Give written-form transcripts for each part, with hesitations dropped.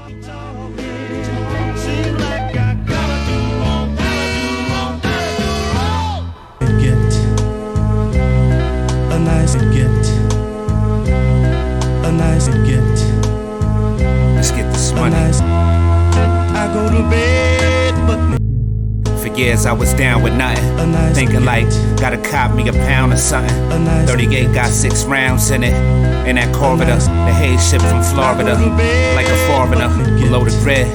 Let's get this money. I go to bed, but for years I was down with nothing, thinking like, gotta cop me a pound or something. 38 got 6 rounds in it. In that corridor, the hay shipped from Florida, like a foreigner, below the grid.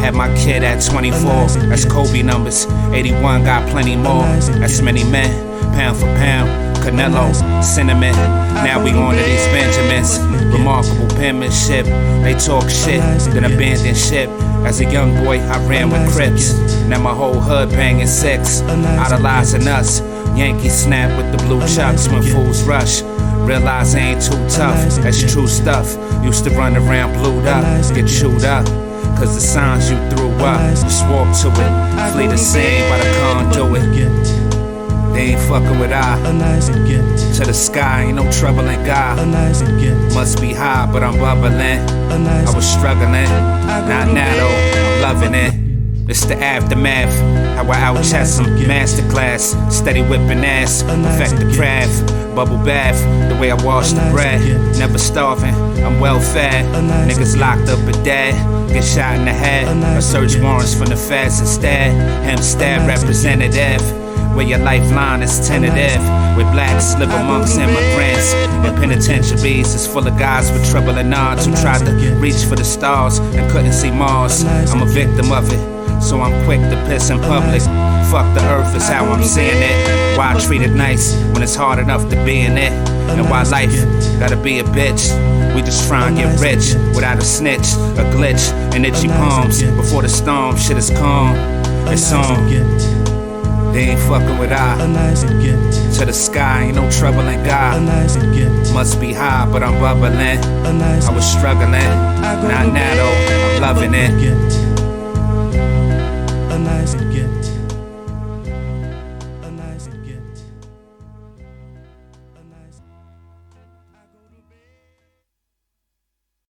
Had my kid at 24, that's Kobe numbers. 81 got plenty more, that's many men, pound for pound. Canelo, cinnamon, now we on to these Benjamins. Remarkable penmanship, they talk shit, then abandon ship. As a young boy, I ran with Crips. Now my whole hood banging 6, idolizing us. Yankees snap with the blue chucks when fools rush. Realize I ain't too tough, that's true stuff. Used to run around blued up, get chewed up. Cause the signs you threw up, just walk to it. Flee the scene by the conduit. They ain't fucking with I. To the sky, ain't no trouble in God. Must be high, but I'm bubbling. I was struggling, not now though, I'm loving it. It's the aftermath, how I out-chess them. Masterclass, steady whipping ass, perfect the craft. Bubble bath, the way I wash the bread. Never starving, I'm well fed. Niggas locked up at dad, get shot in the head. I search warrants from the feds instead. Hempstead representative, where your lifeline is tentative. With blacks live amongst immigrants, and penitentiaries is full of guys with trouble and odds who tried to reach for the stars and couldn't see Mars. I'm a victim of it, so I'm quick to piss in public. Fuck the earth is how I'm seeing it. Why I treat it nice when it's hard enough to be in it. And why life gotta be a bitch. We just try and get rich without a snitch, a glitch, and itchy palms. Before the storm, shit is calm, it's on. They ain't fucking with I. To the sky, ain't no trouble in God. Must be high, but I'm bubbling. I was struggling, not now though, I'm loving it.